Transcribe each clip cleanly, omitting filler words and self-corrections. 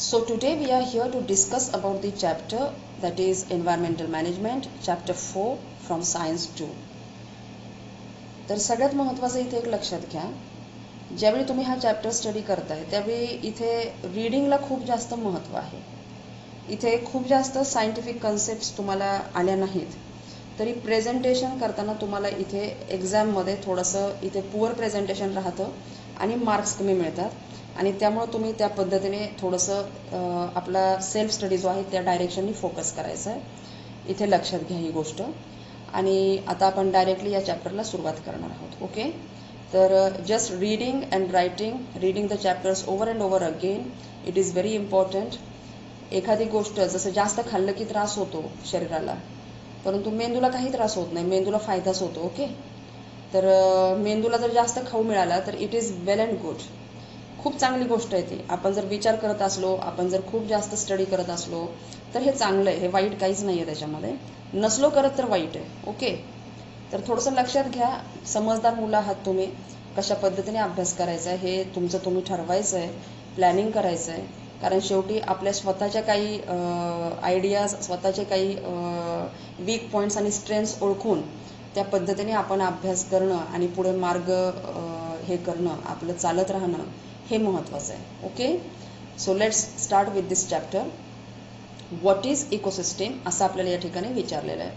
So today we are here to discuss about the chapter that is environmental management, chapter 4 from science 2. तर सगळ्यात महत्त्वाचं इथे एक लक्षात घ्या, ज्यावेळी तुम्ही हा चॅप्टर स्टडी करताय त्यावेळी इथे रीडिंगला खूप जास्त महत्त्व आहे. इथे खूप जास्त सायंटिफिक कन्सेप्ट्स तुम्हाला आल्या नाहीत तरी प्रेझेंटेशन करताना तुम्हाला इथे एक्झाममध्ये थोडंसं इथे पुअर प्रेझेंटेशन राहतं आणि मार्क्स कमी मिळतात आणि त्यामुळे तुम्ही त्या पद्धतीने थोडंसं आपला सेल्फ स्टडी जो आहे त्या डायरेक्शननी फोकस करायचा आहे. इथे लक्षात घ्या ही गोष्ट. आणि आता आपण डायरेक्टली या चॅप्टरला सुरुवात करणार आहोत. ओके, तर just reading and reading the chapters over and over again, it is very important. एखादी गोष्ट जसं जास्त खाल्लं की त्रास होतो शरीराला, परंतु मेंदूला काही त्रास होत नाही, मेंदूला फायदाच होतो. ओके, तर मेंदूला जर जास्त खाऊ मिळाला तर it is well and good, खूप चांगली गोष्ट आहे ती. आपण जर विचार करत असलो, आपण जर खूप जास्त स्टडी करत असलो तर हे चांगलं आहे, हे वाईट काहीच नाही आहे त्याच्यामध्ये. नसलो करत तर वाईट आहे. ओके, तर थोडंसं लक्षात घ्या. समजदार मुलं आहात तुम्ही, कशा पद्धतीने अभ्यास करायचा आहे हे तुमचं तुम्ही ठरवायचं आहे, प्लॅनिंग करायचं आहे. कारण शेवटी आपल्या स्वतःच्या काही आयडियाज, स्वतःचे काही वीक पॉईंट्स आणि स्ट्रेंथ्स ओळखून त्या पद्धतीने आपण अभ्यास करणं आणि पुढे मार्ग हे करणं, आपलं चालत राहणं हे महत्त्वाचं आहे. Okay, so let's start with this chapter. What is ecosystem असं आपल्याला या ठिकाणी विचारलेलं आहे.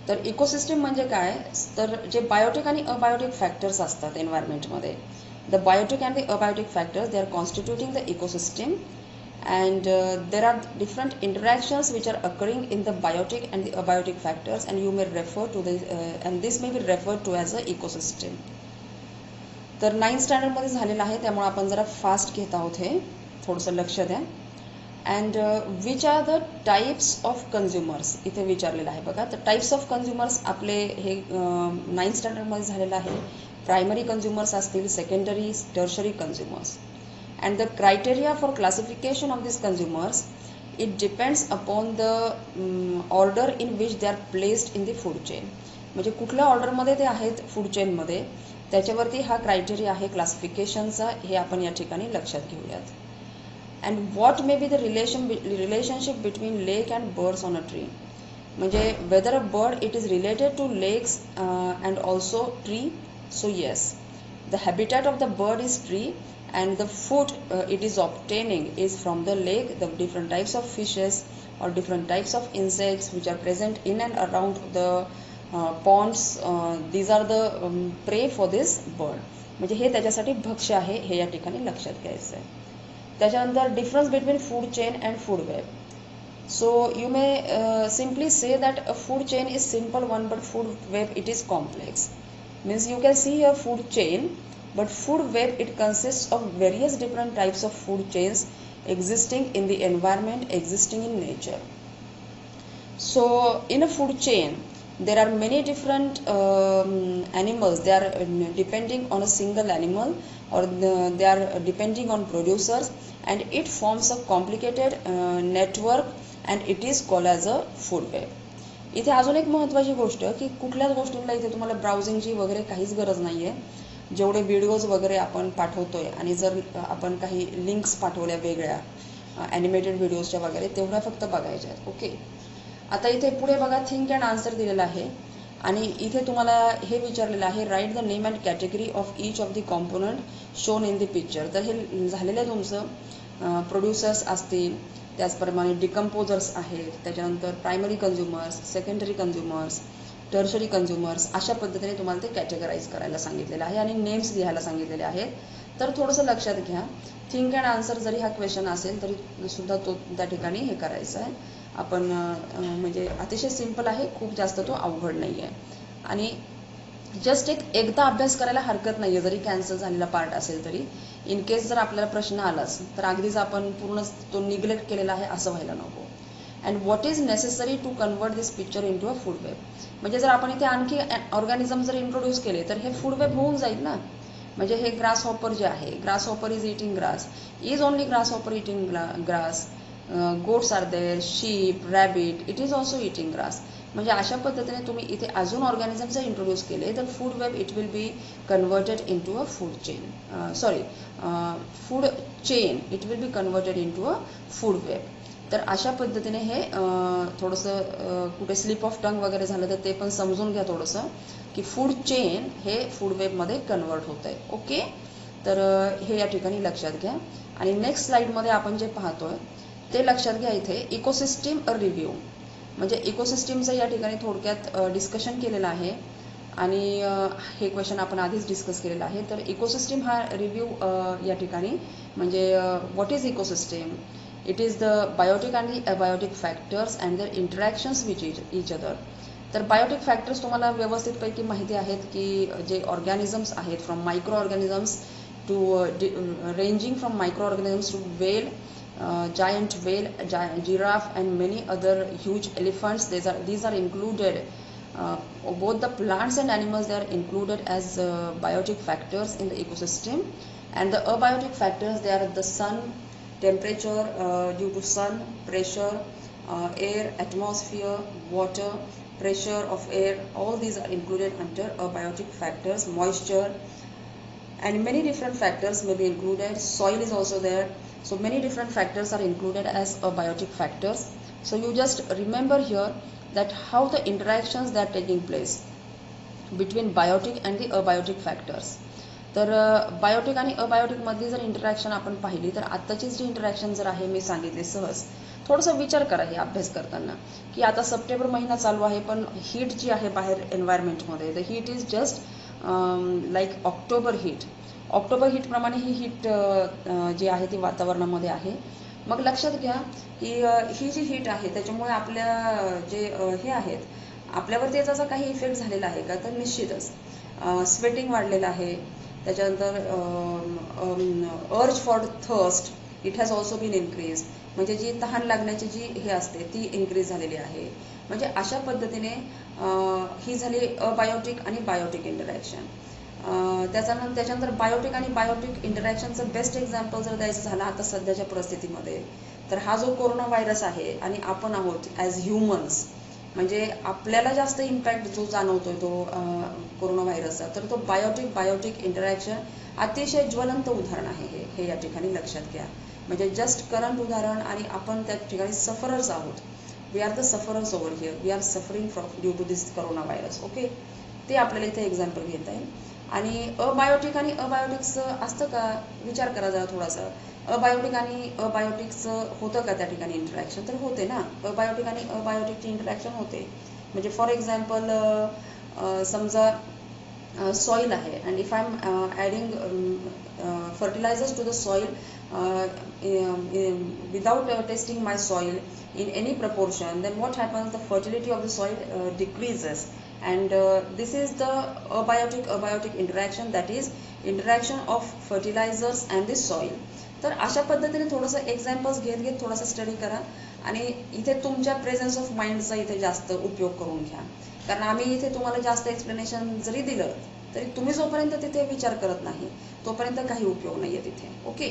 तर इकोसिस्टीम म्हणजे काय, तर जे बायोटिक आणि अबायोटिक फॅक्टर्स असतात एन्व्हायरमेंटमध्ये, the biotic and the abiotic factors they are constituting the ecosystem and there are different interactions which are occurring in the biotic and the abiotic factors and you may refer to the and this may be referred to as a ecosystem. तर 9th standard मध्ये झालेलं आहे त्यामुळे आपण जरा fast घेत आहोत, हे थोडंसं लक्ष द्या. And which are the types of consumers इथे विचारलेलं आहे बघा. तर टाइप्स ऑफ कन्झ्युमर्स आपले हे 9th स्टँडर्ड मध्ये झालेलं आहे. प्रायमरी कन्झ्युमर्स असतील, secondary, tertiary consumers. And the criteria for classification of these consumers, it depends upon the order in which they are placed in the food chain. म्हणजे कुठल्या ऑर्डरमध्ये ते आहेत फूड चेनमध्ये त्याच्यावरती हा क्रायटेरिया आहे क्लासिफिकेशनचा, हे आपण या ठिकाणी लक्षात घेऊयात. And what may be the relationship between lake and birds on a tree. म्हणजे whether a bird it is related to lakes and also tree. So yes, the habitat of the bird is tree and the food it is obtaining is from the lake. The different types of fishes or different types of insects which are present in and around the ponds, these are the prey for this bird. म्हणजे हे त्याच्यासाठी भक्ष्य आहे, हे या ठिकाणी लक्षात घ्यायचं आहे. त्याच्यानंतर difference between food chain and food web. So you may simply say that a food chain is simple one but food web it is complex. Means you can see a food chain, but food web it consists of various different types of food chains existing in the environment, existing in nature. So in a food chain there are many different animals. They are depending on a single animal or they are depending on producers and it forms a complicated network and it is called as a food web. इथे अजून एक महत्त्वाची गोष्ट की कुठल्याच गोष्टींना इथे तुम्हाला ब्राउझिंगची वगैरे काहीच गरज नाही आहे. जेवढे व्हिडिओज वगैरे आपण पाठवतोय आणि जर आपण काही लिंक्स पाठवल्या वेगळ्या ॲनिमेटेड व्हिडिओजच्या वगैरे तेवढ्या फक्त बघायच्या आहेत. ओके, आता इथे पुढे बघा थिंक अँड आन्सर दिलेलं आहे आणि इथे तुम्हाला हे विचारलेलं आहे write the name and category of each of the component shown in the picture. तर हे झालेलं आहे तुमचं. प्रोड्युसर्स असतील, त्याचप्रमाणे डिकम्पोजर्स आहेत, त्याच्यानंतर primary consumers, secondary consumers, tertiary consumers, अशा पद्धतीने तुम्हाला ते कॅटेगराईज करायला सांगितलेलं आहे आणि नेम्स लिहायला सांगितलेले आहेत. तर थोडंसं लक्षात घ्या, थिंक अँड आन्सर जरी हा क्वेश्चन असेल तरी सुद्धा तो त्या ठिकाणी हे करायचं आहे आपण. म्हणजे अतिशय सिम्पल आहे, खूप जास्त तो अवघड नाही आहे आणि जस्ट एकदा अभ्यास करायला हरकत नाही आहे. जरी कॅन्सल झालेला पार्ट असेल तरी इन केस जर आपल्याला प्रश्न आलाच तर अगदीच आपण पूर्ण तो निग्लेक्ट केलेला आहे असं व्हायला नको. And what is necessary to convert this picture into a food web. म्हणजे जर आपण इथे आणखी ऑर्गॅनिझम जर इंट्रोड्यूस केले तर हे फूड वेब होऊन जाईल ना. म्हणजे हे ग्रास हॉपर जे आहे, grasshopper is eating grass, is only grasshopper eating grass. Goats are there, sheep, rabbit, it is also eating grass. म्हणजे अशा पद्धतीने तुम्ही इथे अजून ऑर्गॅनिझम जर इंट्रोड्यूस केले तर food web it will be converted into a food chain, food chain it will be converted into a food web. तर अशा पद्धतीने हे थोडंसं कुठे स्लिप ऑफ टंग वगैरे झालं तर ते पण समजून घ्या थोडंसं, की फूड चेन हे फूड वेबमध्ये कन्वर्ट होत आहे. ओके, तर हे या ठिकाणी लक्षात घ्या. आणि नेक्स्ट स्लाईडमध्ये आपण जे पाहतोय ते लक्षात घ्या. इथे इकोसिस्टीम रिव्ह्यू म्हणजे इकोसिस्टीमचं या ठिकाणी थोडक्यात डिस्कशन केलेलं आहे आणि हे क्वेश्चन आपण आधीच डिस्कस केलेलं आहे. तर इकोसिस्टीम हा रिव्ह्यू या ठिकाणी म्हणजे what is ecosystem, it is the biotic and the abiotic factors and their interactions which each other. तर बायोटिक फॅक्टर्स तुम्हाला व्यवस्थितपैकी माहिती आहेत की जे ऑर्गॅनिझम्स आहेत from microorganisms to ranging from microorganisms to well, giant whale, giraffe and many other huge elephants. These are included. Both the plants and animals, they are included as biotic factors in the ecosystem. And the abiotic factors, they are the sun, temperature due to sun, pressure, air, atmosphere, water, pressure of air. All these are included under abiotic factors. Moisture and many different factors may be included. Soil is also there. So many different factors are included as abiotic factors. So you just remember here that how the interactions that are taking place between biotic and the abiotic factors. तर Biotique आणि abiotic मधली जर interaction आपण पाहिली तर आत्ताची जी interaction जर आहे मी सांगितली सहज, थोडासा विचार करा हे अभ्यास करताना की आता सप्टेंबर महिना चालू आहे पण हीट जी आहे बाहेर एन्व्हायरमेंटमध्ये, the heat is just like October heat. October हीटप्रमाणे ही हीट जी आहे ती वातावरणामध्ये आहे. मग लक्षात घ्या की ही जी हीट आहे त्याच्यामुळे आपल्या जे हे आहेत आपल्यावरती याचा काही इफेक्ट झालेला आहे का, तर निश्चितच स्वेटिंग वाढलेलं आहे. त्याच्यानंतर urge for thirst it has also been increase, म्हणजे जी तहान लागण्याची जी हे असते ती इन्क्रीज झालेली आहे. म्हणजे अशा पद्धतीने ही झाली अबायोटिक आणि बायोटिक इंटरॅक्शन. त्याच्यानंतर बायोटिक आणि बायोटिक इंटरॅक्शनचं बेस्ट एक्झाम्पल जर द्यायचं झालं आता सध्याच्या परिस्थितीमध्ये, तर हा जो कोरोना व्हायरस आहे आणि आपण आहोत ॲज ह्युमन्स, म्हणजे आपल्याला जास्त इम्पॅक्ट जो जाणवतोय तो कोरोना व्हायरसचा, तर तो बायोटिक इंटरॅक्शन अतिशय ज्वलंत उदाहरण आहे हे या ठिकाणी लक्षात घ्या. म्हणजे जस्ट करंट उदाहरण आणि आपण त्या ठिकाणी सफरर्स आहोत. We are the sufferers over here, we are suffering from due to this corona virus. Okay, ते आपल्याला इथे एक्झाम्पल घेता येईल. आणि अबायोटिक आणि अबायोटिक्सचं असतं का, विचार करा जरा थोडासा. अबायोटिक आणि अबायोटिक्सचं होतं का त्या ठिकाणी इंटरॅक्शन, तर होते ना. अबायोटिक आणि अबायोटिकची इंटरॅक्शन होते. म्हणजे फॉर एक्झाम्पल समजा सॉईल आहे and if I am adding fertilizers to the soil without testing my soil in any proportion, then what happens, the fertility of the soil decreases, and this is the abiotic interaction, that is interaction of fertilizers and the soil. तर अशा पद्धतीने थोडंसं examples घेत थोडासा study करा आणि इथे तुमच्या प्रेझन्स ऑफ माइंडचा इथे जास्त उपयोग करून घ्या. कारण आम्ही इथे तुम्हाला जास्त एक्सप्लेनेशन जरी दिलं तरी तुम्ही जोपर्यंत तिथे विचार करत नाही तोपर्यंत काही उपयोग नाही आहे तिथे. ओके,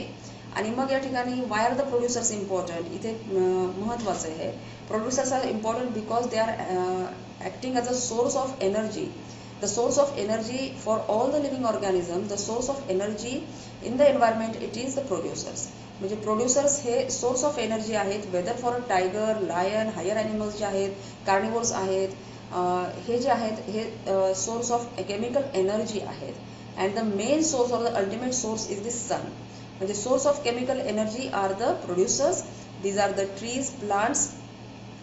आणि मग या ठिकाणी why are the producers important, इथे महत्त्वाचं आहे. Producers are important because they are acting as a source of energy. The source of energy for all the living organisms, the source of energy in the environment, it is the producers. म्हणजे producers हे source of energy आहेत, whether for a tiger, lion, higher animals जे आहेत, carnivores आहेत, हे जे आहेत हे सोर्स ऑफ केमिकल एनर्जी आहेत. And the main source or the ultimate source is the sun. म्हणजे source of chemical energy are the producers. These are the trees, plants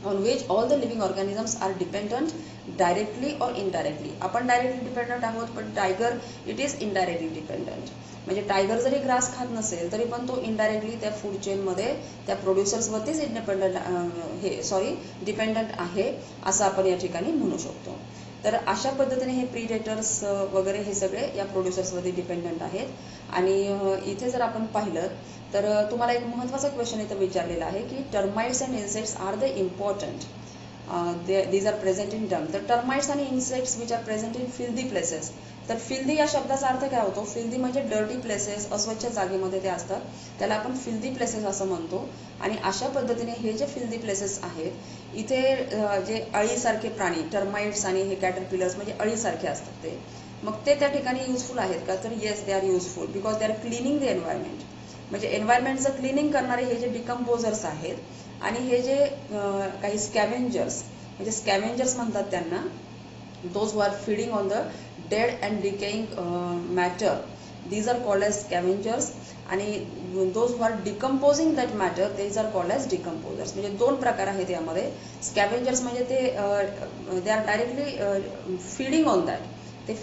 on which all the living organisms are dependent directly or indirectly. आपण directly dependent आहोत पण tiger it is indirectly dependent. म्हणजे tiger जरी grass खात नसेल तरी पण तो इनडायरेक्टली त्या फूड चेनमध्ये त्या प्रोड्युसर्सवरतीच डिपेंडंट आहे असं आपण या ठिकाणी म्हणू शकतो. तर अशा पद्धतीने हे प्रीडेटर्स वगैरे हे सगळे या प्रोड्युसर्सवरती डिपेंडंट आहेत. आणि इथे जर आपण पाहिलं तर तुम्हाला एक महत्त्वाचा क्वेश्चन इथं विचारलेला आहे की termites and insects are the important these are present in dump. The termites आणि insects which are present in filthy places. तर फिल्दी या शब्दाचा अर्थ काय होतो? फिल्दी म्हणजे डर्टी प्लेसेस, अस्वच्छ जागेमध्ये ते असतात, त्याला आपण फिल्दी प्लेसेस असं म्हणतो. आणि अशा पद्धतीने हे जे फिल्दी प्लेसेस आहेत इथे जे अळीसारखे प्राणी, टर्माइट्स आणि हे कॅटरपिलर्स म्हणजे अळीसारखे असतात ते, मग ते त्या ठिकाणी युजफुल आहेत का? तर yes, they are useful because they R cleaning the environment. म्हणजे एन्व्हायरमेंटचं क्लिनिंग करणारे हे जे डिकम्पोजर्स आहेत आणि हे जे काही स्कॅव्हेंजर्स म्हणजे स्कॅव्हेंजर्स म्हणतात त्यांना, those who are feeding on the dead and decaying matter, these are called as scavengers. आणि those who are decomposing that matter, these are called as decomposers. म्हणजे दोन प्रकार आहेत यामध्ये. स्कॅव्हेंजर्स म्हणजे ते दे are directly feeding on that, ते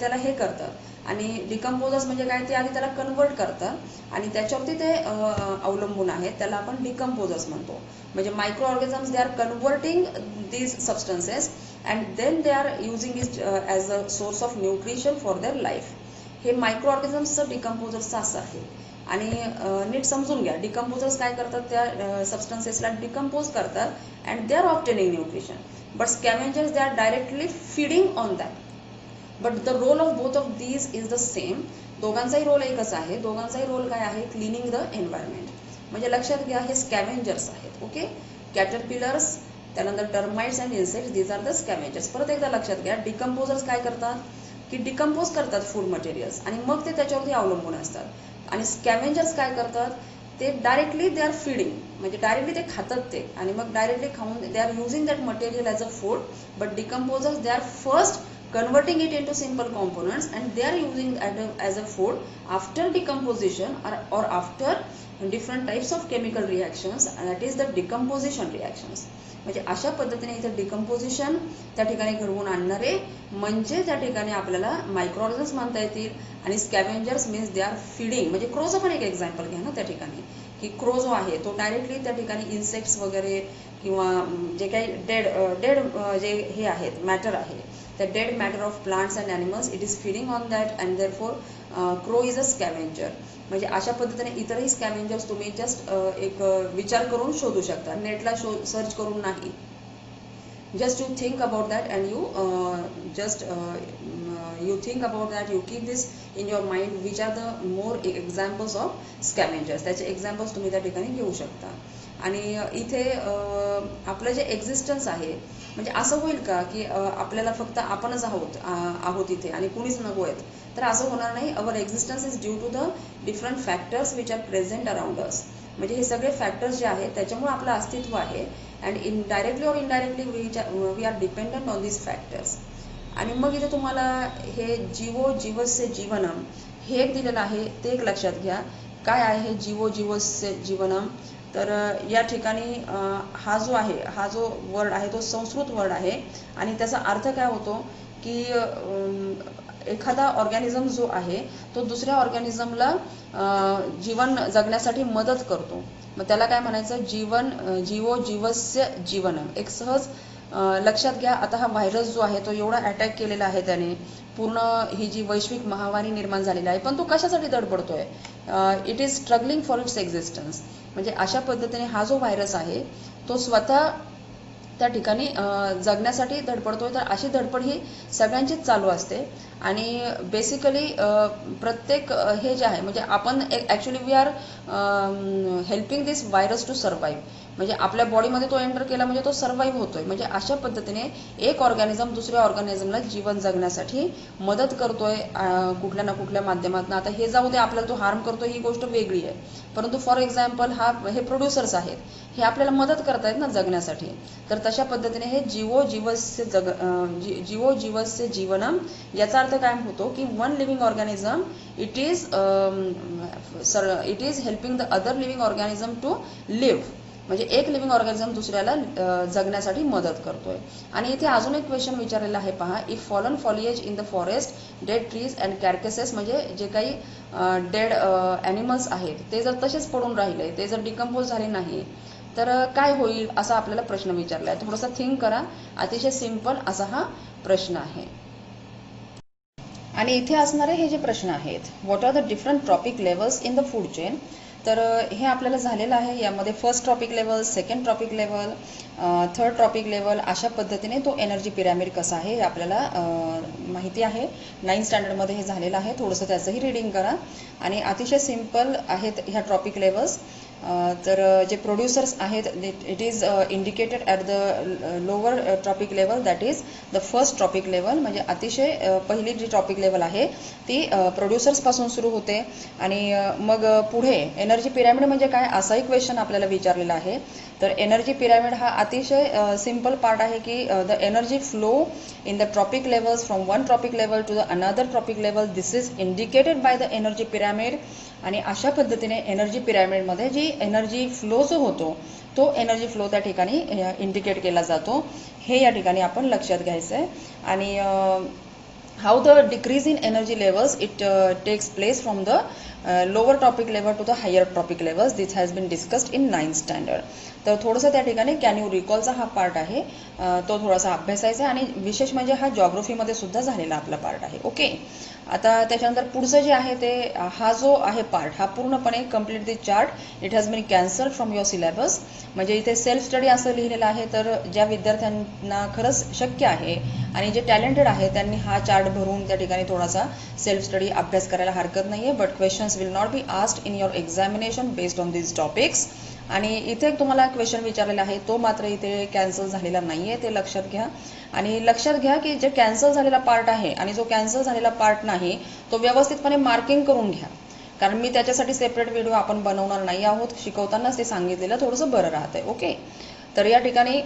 त्याला हे करतात. आणि डिकम्पोजर्स म्हणजे काय? ते आधी त्याला कन्वर्ट करतात आणि त्याच्यावरती ते अवलंबून आहेत, त्याला आपण डिकम्पोजर्स म्हणतो. म्हणजे microorganisms they are converting these substances and then they are using it as a source of nutrition for their life. हे मायक्रो ऑर्गॅनिझम्सचं डिकम्पोजर्सचं असं आहे. आणि नीट समजून घ्या, डिकम्पोजर्स काय करतात? त्या सबस्टन्सेसला डिकम्पोज करतात and they are obtaining nutrition. But scavengers they are directly feeding on that. But the role of both of these is the same. दोघांचाही रोल एकच आहे. दोघांचाही रोल काय आहे? Cleaning the environment. म्हणजे लक्षात घ्या, हे स्कॅव्हेंजर्स आहेत. ओके, कॅटरपिलर्स, त्यानंतर termites and insects, these are the scavengers. परत एकदा लक्षात घ्या, डिकम्पोजर्स काय करतात की डिकम्पोज करतात फूड मटेरियल्स आणि मग ते त्याच्यावरती अवलंबून असतात. आणि स्कॅव्हेंजर्स काय करतात? ते डायरेक्टली दे आर फीडिंग, म्हणजे डायरेक्टली ते खातात ते आणि मग डायरेक्टली खाऊन दे are using that material as a food. But decomposers they are first converting it into simple components and they are using as a food after decomposition or after different types of chemical reactions, and that is the decomposition reactions. म्हणजे अशा पद्धतीने इथे decomposition त्या ठिकाणी घडवून आणणारे म्हणजे त्या ठिकाणी आपल्याला मायक्रो ऑर्गॅनिझम्स म्हणता येतील. आणि स्कॅव्हेंजर्स मीन्स दे आर फीडिंग. म्हणजे क्रोचं पण एक एक्झाम्पल घ्या ना त्या ठिकाणी, की क्रो जो आहे तो डायरेक्टली त्या ठिकाणी इन्सेक्ट्स वगैरे किंवा जे काही डेड जे हे आहेत मॅटर आहे, the dead matter of plants and animals, it is feeding on that and therefore crow is a scavenger. म्हणजे अशा पद्धतीने इतरही स्कॅव्हेंजर्स तुम्ही जस्ट एक विचार करून शोधू शकता, नेटला सर्च करून नाही. just you think about that and you think about that, you keep this in your mind, which are the more examples of scavengers. त्याचे एक्झाम्पल्स तुम्ही त्या ठिकाणी घेऊ शकता. आणि इथे आपलं जे एक्झिस्टन्स आहे, म्हणजे असं होईल का की आपल्याला फक्त आपणच आहोत इथे आणि कुणीच नको आहेत? तर असं होणार नाही. Our existence is due to the different factors which are present around us. म्हणजे हे सगळे फॅक्टर्स जे आहेत त्याच्यामुळे आपलं अस्तित्व आहे. And directly or indirectly we are dependent on these factors. आणि मग इथे तुम्हाला हे जीवस्य जीवनम हे एक दिलेलं आहे, ते एक लक्षात घ्या. काय आहे जीवस्य जीवनम? तर या ठिकाणी हा जो वर्ड आहे तो संस्कृत वर्ड आहे आणि त्याचा अर्थ काय होतो की एखादा ऑर्गॅनिझम जो आहे तो दुसऱ्या ऑर्गॅनिझमला जीवन जगण्यासाठी मदत करतो. मग त्याला काय म्हणायचं? जीवस्य जीवनम. एक सहज लक्षात घ्या. आता हा व्हायरस जो आहे तो एवढा अटॅक केलेला आहे त्याने, पूर्ण ही जी वैश्विक महामारी निर्माण झालेली आहे, पण तो कशासाठी धडपडतोय? It is struggling for its existence. म्हणजे अशा पद्धतीने हा जो व्हायरस आहे तो स्वतः त्या ठिकाणी जगण्यासाठी धडपडतोय. तर अशी धडपड ही सगळ्यांचीच चालू असते. आणि बेसिकली प्रत्येक हे जे आहे म्हणजे आपण actually we are helping this virus to survive. म्हणजे आपल्या बॉडीमध्ये तो एंटर केला म्हणजे तो सर्वाईव्ह होतोय. म्हणजे अशा पद्धतीने एक ऑर्गॅनिझम दुसऱ्या ऑर्गॅनिझमला जीवन जगण्यासाठी मदत करतोय कुठल्या ना कुठल्या माध्यमातून. आता हे जाऊ दे, आपल्याला तो हार्म करतोय ही गोष्ट वेगळी आहे, परंतु फॉर एक्झाम्पल हे प्रोड्युसर्स आहेत, हे आपल्याला मदत करतायत ना जगण्यासाठी. तर तशा पद्धतीने हे जीवस्य जीवनम याचा अर्थ काय होतो की one living organism it is helping the other living organism to live. म्हणजे एक लिव्हिंग ऑर्गॅनिझम दुसऱ्याला जगण्यासाठी मदत करतोय. आणि इथे अजून एक क्वेश्चन विचारलेला आहे पहा. If fallen foliage in the forest, dead trees and carcasses, म्हणजे जे काही डेड ॲनिमल्स आहेत ते जर तसेच पडून राहिले, ते जर डिकम्पोज झाले नाही, तर काय होईल असा आपल्याला प्रश्न विचारला आहे. थोडासा थिंक करा. अतिशय सिंपल असा हा प्रश्न आहे. आणि इथे असणारे हे जे प्रश्न आहेत, what are the different trophic levels in the food chain. तर हे आपल्याला झालेलं आहे. यामध्ये first trophic level, second trophic level, third trophic level अशा पद्धतीने तो एनर्जी पिरॅमिड कसा आहे हे आपल्याला माहिती आहे. 9th स्टँडर्डमध्ये हे झालेलं आहे. थोडंसं त्याचंही रीडिंग करा. आणि अतिशय सिम्पल आहेत ह्या ट्रॉपिक लेवल्स. तर जे प्रोड्युसर्स आहेत it is indicated at the lower trophic level, that is the first trophic level. म्हणजे अतिशय पहिली जी ट्रॉपिक लेवल आहे ती प्रोड्युसर्सपासून सुरू होते. आणि मग पुढे एनर्जी पिरॅमिड म्हणजे काय असाही क्वेश्चन आपल्याला विचारलेला आहे. तर एनर्जी पिरॅमिड हा अतिशय सिम्पल पार्ट आहे की the energy flow in the trophic levels from one trophic level to the another trophic level, this is indicated by the energy pyramid. आणि अशा पद्धतीने एनर्जी पिरॅमिडमध्ये जी एनर्जी फ्लो जो होतो तो एनर्जी फ्लो त्या ठिकाणी इंडिकेट केला जातो. हे या ठिकाणी आपण लक्षात घ्यायचं आहे. आणि how the decrease in energy levels it takes place from the lower trophic level to the higher trophic levels, this has been discussed in 9th standard. तर थोडंसं त्या ठिकाणी कॅन यू रिकॉलचा हा पार्ट आहे तो थोडासा अभ्यासायचा आहे. आणि विशेष म्हणजे हा जॉग्रफीमध्ये सुद्धा झालेला आपला पार्ट आहे. ओके. आता त्याच्यानंतर पुढचं जे आहे ते हा जो आहे पार्ट हा पूर्णपणे complete the chart it has been cancel from your syllabus. म्हणजे इथे सेल्फ स्टडी असं लिहिलेलं आहे. तर ज्या विद्यार्थ्यांना खरंच शक्य आहे आणि जे टॅलेंटेड आहे त्यांनी हा चार्ट भरून त्या ठिकाणी थोडासा सेल्फ स्टडी अभ्यास करायला हरकत नाही आहे. But questions will not be asked in your examination based on these topics. आणि इथे तुम्हाला क्वेश्चन विचारलेला आहे तो मात्र इथे कॅन्सल झालेला नाही आहे, ते लक्षात घ्या. आणि लक्षात घ्या की जे कॅन्सल झालेला पार्ट आहे आणि जो कॅन्सल झालेला पार्ट नाही तो व्यवस्थितपणे मार्किंग करून घ्या. कारण मी त्याच्यासाठी सेपरेट व्हिडिओ आपण बनवणार नाही आहोत. शिकवतानाच ते सांगितलेलं थोडंसं बरं राहतंय. ओके. तर या ठिकाणी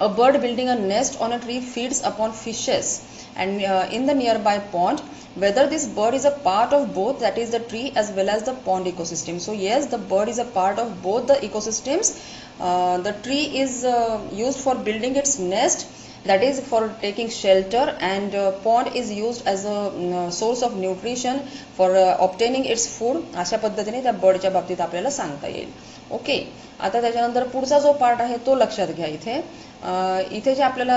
a bird building a nest on a tree feeds upon fishes and in the nearby pond, whether this bird is a part of both, that is the tree as well as the pond ecosystem. So yes, the bird is a part of both the ecosystems. The tree is used for building its nest, that is for taking shelter, and pond is used as a source of nutrition for obtaining its food. अशा पद्धतीने त्या बर्डच्या बाबतीत आपल्याला सांगता येईल. Okay. आता त्याच्यानंतर पुढचा जो पार्ट आहे तो लक्षात घ्या. इथे जे आपल्याला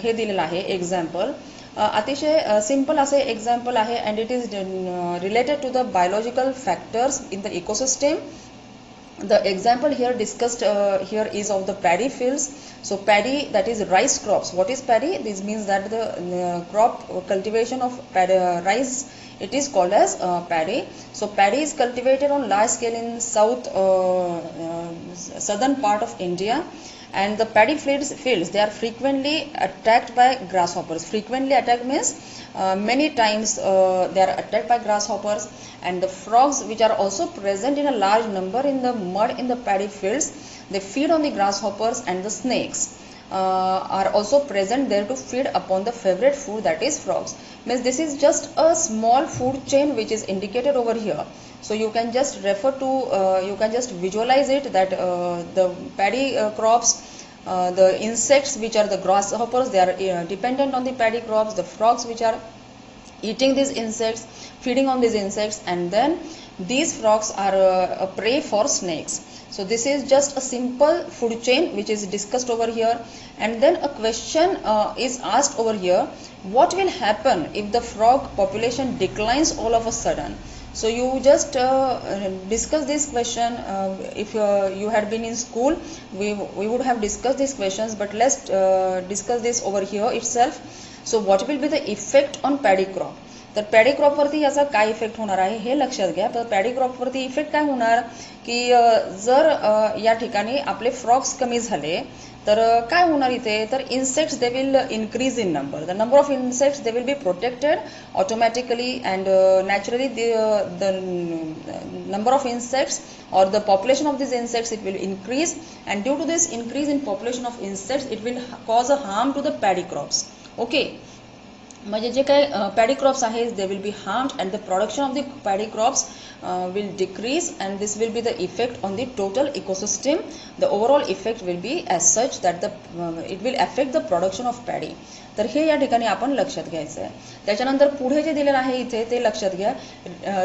हे दिलेलं आहे एक्झाम्पल अतिशय सिंपल असे एक्झाम्पल आहे. And it is related to the biological factors in the ecosystem. The example here discussed here is of the paddy fields. So paddy, that is rice crops. What is paddy? This means that the crop cultivation of rice, it is called as paddy. So paddy is cultivated on large scale in southern part of India. And the paddy fields they are frequently attacked by grasshoppers. Frequently attacked means many times they are attacked by grasshoppers. And the frogs, which are also present in a large number in the mud in the paddy fields, they feed on the grasshoppers. And the snakes are also present there to feed upon the favorite food, that is frogs. Means this is just a small food chain which is indicated over here. So you can just refer to you can just visualize it that the paddy crops, the insects which are the grasshoppers, they are dependent on the paddy crops. The frogs which are eating these insects, feeding on these insects, and then these frogs are a prey for snakes. So this is just a simple food chain which is discussed over here. And then a question is asked over here, what will happen if the frog population declines all of a sudden? So you just discuss this question. If you had been in school, we would have discussed these questions, but let's discuss this over here itself. So what will be the effect on paddy crop? तर paddy क्रॉपवरती याचा काय effect होणार आहे हे लक्षात घ्या. तर paddy क्रॉपवरती effect काय होणार की जर या ठिकाणी आपले फ्रॉग्स कमी झाले तर काय होणार इथे, तर insects they will increase in number. The number of insects they will be protected automatically and naturally the number of insects or the population of these insects it will increase, and due to this increase in population of insects it will cause a harm to the paddy crops. Okay. म्हणजे जे काही paddy crops आहेत they will be harmed and the production of the paddy crops will decrease and this will be the effect on the total ecosystem. The overall effect will be as such that it will affect the production of paddy. तर हे या ठिकाणी आपण लक्षात घ्यायचं आहे. त्याच्यानंतर पुढे जे दिलेलं आहे इथे ते लक्षात घ्या,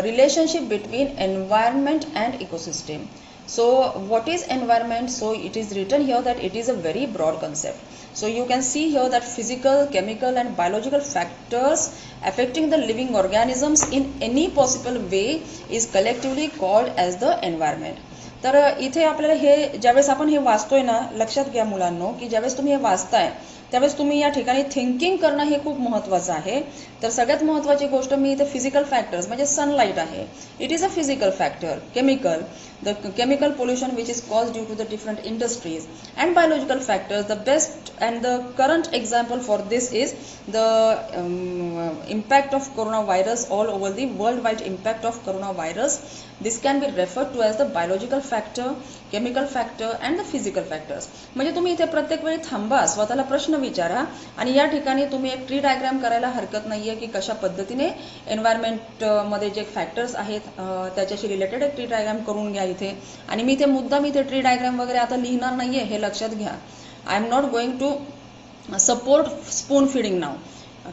relationship between environment and ecosystem. So what is environment? So it is written here that it is a very broad concept. So you can see here that physical, chemical and biological factors affecting the living organisms in any possible way is collectively called as the environment. तर इथे आपल्याला हे ज्यावेळेस आपण हे वाचतोय ना, लक्षात घ्या मुलांनो की ज्यावेळेस तुम्ही हे वाचताय त्यावेळेस तुम्ही या ठिकाणी थिंकिंग करणं हे खूप महत्त्वाचं आहे. तर सगळ्यात महत्त्वाची गोष्ट मी इथे फिजिकल फॅक्टर्स म्हणजे सनलाईट आहे, it is a physical factor. Chemical, the chemical pollution which is caused due to the different industries, and biological factors. The best and the current example for this is the impact of coronavirus all over the worldwide impact of coronavirus. This can be referred to as the biological factor, chemical factor and the physical factors. म्हणजे तुम्ही इथे प्रत्येक वेळी थांबा, स्वतःला प्रश्न विचारा आणि या ठिकाणी तुम्ही एक ट्री डायग्राम करायला हरकत नाहीये की कशा पद्धतीने एन्व्हायरमेंट मध्ये जे फॅक्टर्स आहेत त्याच्याशी रिलेटेड एक ट्री डायग्राम करून घ्या इथे. आणि मी ते मुद्दाम इथे ट्री डायग्राम वगैरे आता लिहिणार नाहीये, हे लक्षात घ्या. I am not going to support spoon feeding now.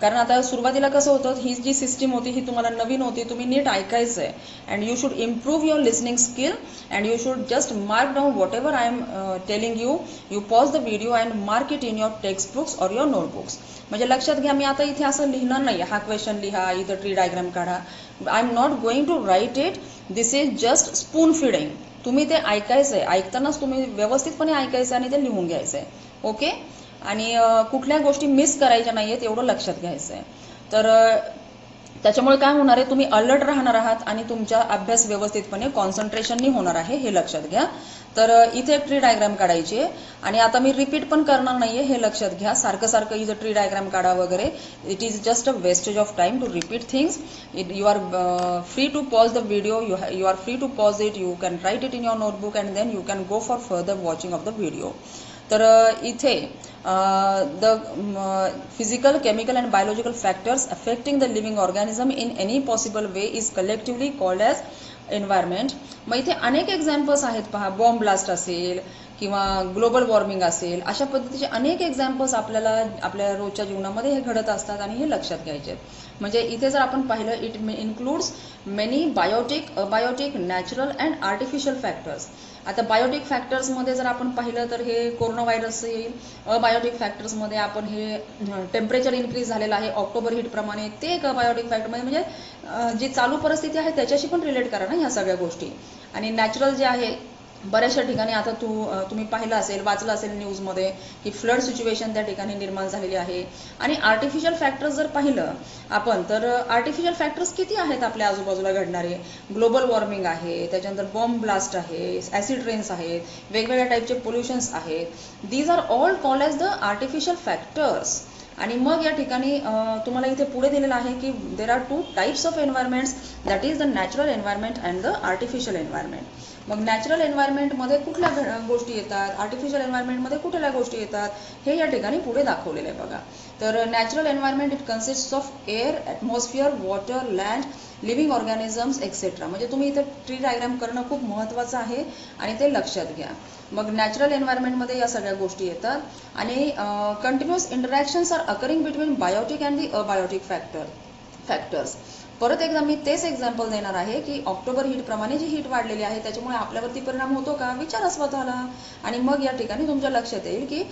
कारण आता सुरुवातीला कसं होतं, ही जी सिस्टीम होती ही तुम्हाला नवीन होती, तुम्ही नीट ऐकायचं आहे. And you should improve your listening skill and you should just mark down what ever I am telling you. You pause the video and mark it in your text books or your notebooks. म्हणजे लक्षात घ्या, मी आता इथे असं लिहिणार नाही हा question लिहा, इथं ट्री डायग्राम काढा. I am not going to write it. This is just spoon feeding. तुम्ही ते ऐकायचं आहे, ऐकतानाच तुम्ही व्यवस्थितपणे ऐकायचं आणि ते लिहून घ्यायचं आहे. ओके. आणि कुठल्या गोष्टी मिस करायच्या नाहीयेत एवढं लक्षात घ्यायचं आहे. तर त्याच्यामुळे काय होणार आहे, तुम्ही अलर्ट राहणार आहात आणि तुमचा अभ्यास व्यवस्थितपणे कॉन्सन्ट्रेशननी होणार आहे, हे लक्षात घ्या. तर इथे एक ट्री डायग्राम काढायची आहे आणि आता मी रिपीट पण करणार नाहीये, हे लक्षात घ्या. सारखं सारखं इथं ट्री डायग्राम काढा वगैरे, it is just a wastage of time to repeat things. You are free to pause the video, you are free to pause it, you can write it in your notebook and then you can go for further watching of the video. तर इथे the physical, chemical and biological factors affecting the living organism in any possible way is collectively called as environment. मग इथे अनेक examples आहेत पहा, bomb blast असेल किंवा global warming असेल, अशा पद्धतीचे अनेक एक्झाम्पल्स आपल्याला आपल्या रोजच्या जीवनामध्ये हे घडत असतात आणि हे लक्षात घ्यायचे. म्हणजे इथे जर आपण पाहिलं, it includes many biotic, abiotic, natural and artificial factors. आता बायोटिक फॅक्टर्समध्ये जर आपण पाहिलं तर हे कोरोना व्हायरस येईल. अबायोटिक फॅक्टर्समध्ये आपण हे टेम्परेचर इन्क्रीज झालेलं आहे ऑक्टोबर हीटप्रमाणे, ते एक अबायोटिक फॅक्टरमध्ये म्हणजे जी चालू परिस्थिती आहे त्याच्याशी पण रिलेट करा ना ह्या सगळ्या गोष्टी. आणि नॅचरल जे आहे, बऱ्याचशा ठिकाणी आता तुम्ही पाहिलं असेल, वाचलं असेल न्यूजमध्ये की फ्लड सिच्युएशन त्या ठिकाणी निर्माण झालेली आहे. आणि आर्टिफिशियल फॅक्टर्स जर पाहिलं आपण तर आर्टिफिशियल फॅक्टर्स किती आहेत आपल्या आजूबाजूला घडणारे. ग्लोबल वॉर्मिंग आहे, त्याच्यानंतर बॉम्ब ब्लास्ट आहे, ॲसिड रेन्स आहेत, वेगवेगळ्या टाईपचे पोल्युशन्स आहेत. These are all called as the artificial factors. आणि मग या ठिकाणी तुम्हाला इथे पुढे दिलेलं आहे की there are two types of environments, that is the natural environment and the artificial environment. मग नॅचरल एन्व्हायरमेंटमध्ये कुठल्या गोष्टी येतात, आर्टिफिशियल एन्व्हायरमेंटमध्ये कुठल्या गोष्टी येतात, हे या ठिकाणी पुढे दाखवलेलं आहे बघा. तर natural environment it कन्सिस्ट्स of air, atmosphere, water, land, living organisms etcetera. म्हणजे तुम्ही इथं ट्री डायग्राम करणं खूप महत्त्वाचं आहे आणि ते लक्षात घ्या. मग नॅचरल एन्व्हायरमेंटमध्ये या सगळ्या गोष्टी येतात. आणि continuous interactions are occurring between biotic and the abiotic factors. परत एकदा मी तेच एक्झाम्पल देणार आहे की ऑक्टोबर हीटप्रमाणे जी हीट वाढलेली आहे त्याच्यामुळे आपल्यावरती परिणाम होतो का, विचारा स्वतःला. आणि मग या ठिकाणी तुमच्या लक्षात येईल की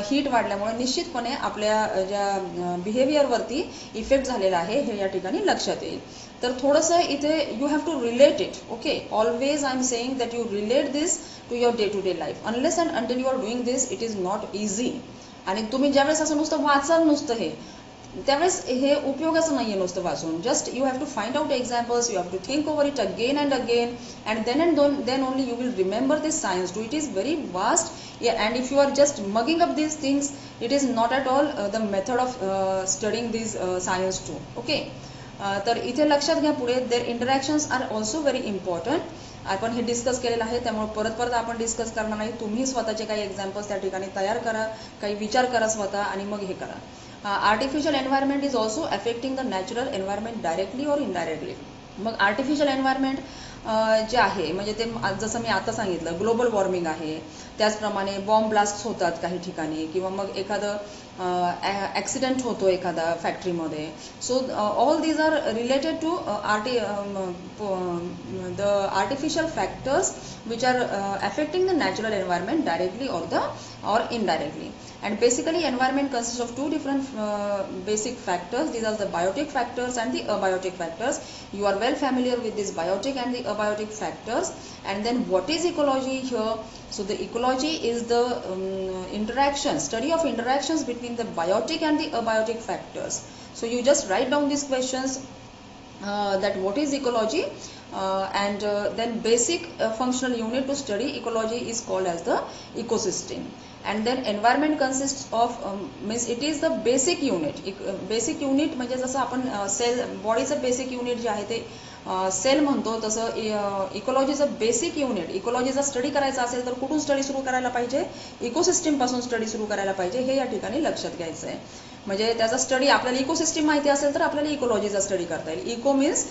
हीट वाढल्यामुळे निश्चितपणे आपल्या ज्या बिहेवियरवरती इफेक्ट झालेला आहे हे या ठिकाणी लक्षात येईल. तर थोडंसं इथे you have to relate it. Okay, always I am saying that you relate this to your day to day life. Unless and until you are doing this it is not easy. आणि तुम्ही ज्यावेळेस असं नुसतं वाचाल नुसतं हे, त्यावेळेस हे उपयोगाचं नाहीये नुसतं वाचून. Just you have to find out examples, you have to think over it again and again and then only you will remember this science too. It is very vast and if you are just mugging up these things it is not at all the method of studying these science too. Okay. तर इथे लक्षात घ्या पुढे, there interactions are also very important. आपण हे discuss केलेलं आहे त्यामुळे परत आपण डिस्कस करणार नाही. तुम्ही स्वतःचे काही एक्झाम्पल्स त्या ठिकाणी तयार करा, काही विचार करा स्वतः आणि मग हे करा. Artificial environment is also affecting the natural environment directly और इनडायरेक्टली. मग आर्टिफिशियल एन्व्हायरमेंट जे आहे म्हणजे ते जसं मी आता सांगितलं ग्लोबल वॉर्मिंग आहे, त्याचप्रमाणे बॉम्ब ब्लास्ट होतात काही ठिकाणी, किंवा मग एखादं ॲक्सिडेंट होतो एखादा फॅक्टरीमध्ये. So all these are related to the artificial factors which are affecting the natural environment directly or indirectly. And basically environment consists of two different basic factors. These are the biotic factors and the abiotic factors. You are well familiar with these biotic and the abiotic factors. And then what is ecology here? So the ecology is the study of interactions between the biotic and the abiotic factors. So you just write down these questions, that what is ecology, and then basic functional unit to study ecology is called as the ecosystem. And then environment consists of means it is the basic unit. Basic unit म्हणजे जसं आपण sale बॉडीचं basic unit जे आहे ते sale म्हणतो, तसं इकोलॉजीचं basic unit. इकोलॉजीचा study करायचा असेल तर कुठून स्टडी सुरू करायला पाहिजे? इकोसिस्टीम पासून स्टडी सुरू करायला पाहिजे, हे या ठिकाणी लक्षात घ्यायचं आहे. म्हणजे त्याचा स्टडी आपल्याला इकोसिस्टीम माहिती असेल तर आपल्याला इकोलॉजीचा स्टडी करता येईल. Eco means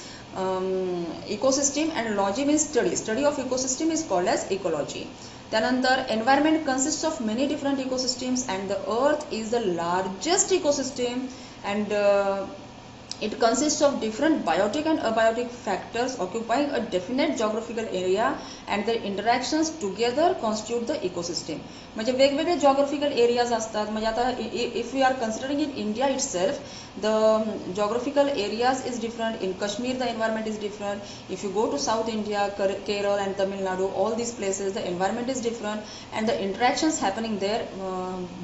ecosystem and logy means study of ecosystem is called as ecology. त्यानंतर environment consist of many different ecosystems and the earth is the largest ecosystem and it consists of different biotic and abiotic factors occupying a definite geographical area and their interactions together constitute the ecosystem. म्हणजे वेगवेगळे geographical areas असतात. म्हणजे आता if we are considering in India itself, the geographical areas is different. In Kashmir the environment is different. If you go to South India, Kerala and Tamil Nadu, all these places the environment is different and the interactions happening there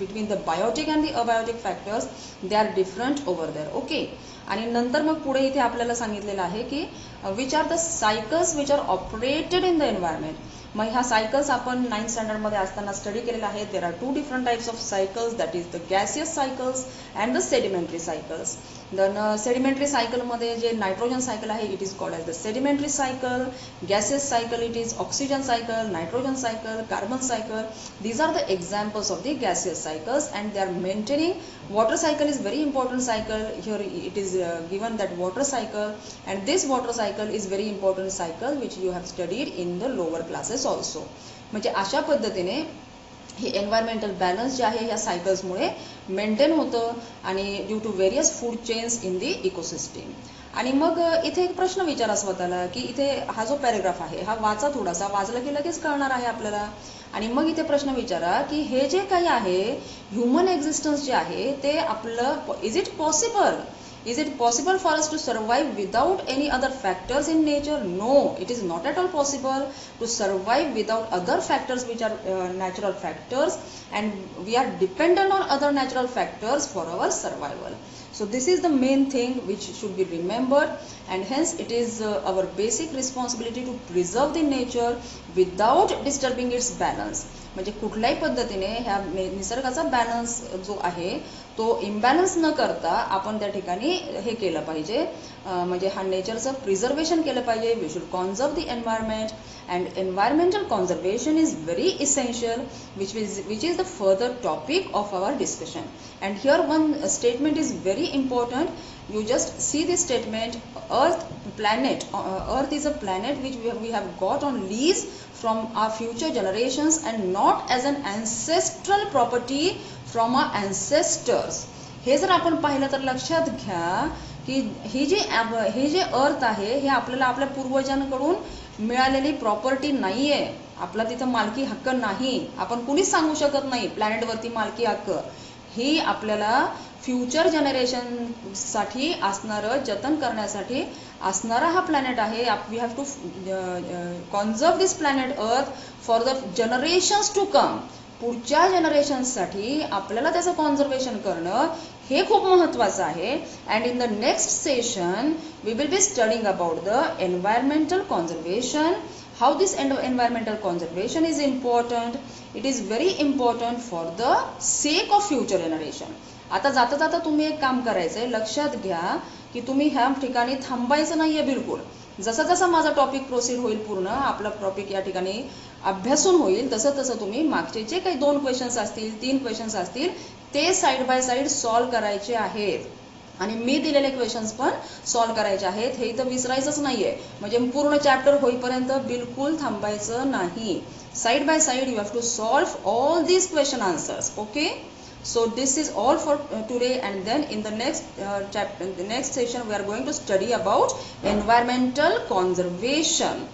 between the biotic and the abiotic factors, they are different over there. Okay. आणि नंतर मग पुढे इथे आपल्याला सांगितलेलं आहे की which are the cycles which are operated in the environment. मग ह्या सायकल्स आपण 9th स्टँडर्डमध्ये असताना स्टडी केलेला आहे. There are two different types of cycles, that is the gaseous cycles and the sedimentary cycles. Then sedimentary सायकलमध्ये जे nitrogen cycle आहे it is called as the sedimentary cycle. Gaseous cycle it is oxygen cycle, nitrogen cycle, carbon cycle. These are the examples of the gaseous cycles and they are maintaining. Water cycle is very important cycle. Here it is given that water cycle, and this water cycle is very important cycle which you have studied in the lower classes also. म्हणजे अशा पद्धतीने हे environmental balance जे आहे ह्या सायकल्समुळे maintain होतं आणि due to various food chains in the ecosystem. आणि मग इथे एक प्रश्न विचारा स्वतःला की इथे हा जो पॅरेग्राफ आहे हा वाचा, थोडासा वाचला की लगेच कळणार आहे आपल्याला. आणि मग इथे प्रश्न विचारा की हे जे काही आहे ह्युमन एक्झिस्टन्स जे आहे ते आपलं is it possible? Is it possible for us to survive without any other factors in nature? No, it is not at all possible to survive without other factors which are natural factors, and we are dependent on other natural factors for our survival. So this is the main thing which should be remembered, and hence it is our basic responsibility to preserve the nature without disturbing its balance. म्हणजे कुठल्याही पद्धतीने ह्या निसर्गाचा balance जो आहे तो imbalance न करता आपण त्या ठिकाणी हे केलं पाहिजे. म्हणजे हा नेचरचं प्रिझर्वेशन केलं पाहिजे. We should conserve the environment and environmental conservation is very essential which is the further topic of our discussion. And here one statement is very important. You just see this statement. Earth is a planet which we have got on lease from our future generations and not as an ancestral property from our ancestors. हे जर आपण पाहिलं तर लक्षात घ्या की हे जे अर्थ आहे हे आपल्याला आपल्या पूर्वजांकडून मिळालेली प्रॉपर्टी नाहीये. आपला तिथं मालकी हक्क नाही. आपण कुणीच सांगू शकत नाही प्लॅनेटवरती मालकी हक्क. ही आपल्याला फ्युचर जनरेशन साठी असणारं जतन करण्यासाठी असणारा हा प्लॅनेट आहे. We have to conserve this planet earth for the generations to come. पुढच्या जनरेशनसाठी आपल्याला त्याचं कॉन्झर्वेशन करणं हे खूप महत्त्वाचं आहे. And in the next session we will be studying about the environmental conservation. How this environmental conservation is important. It is very important for the sake of future generation. आता जाता जाता तुम्ही एक काम करायचंय, लक्षात घ्या की तुम्ही ह्या ठिकाणी थांबायचं नाहीये बिलकुल. जसं जसं माझा टॉपिक प्रोसीड होईल पूर्ण आपला टॉपिक या ठिकाणी अभ्यासून होईल तसं तसं तुम्ही मागचे जे काही 2 क्वेश्चन्स असतील 3 क्वेश्चन्स असतील ते साईड बाय साईड सॉल्व्ह करायचे आहेत. आणि मी दिलेले क्वेश्चन्स पण सॉल्व्ह करायचे आहेत. हे इथं विसरायचंच नाहीये. म्हणजे पूर्ण चॅप्टर होईपर्यंत बिलकुल थांबायचं नाही. Side by side you have to solve all these question answers. Okay. So this is all for today, and then in the next chapter, in the next session, we are going to study about environmental conservation.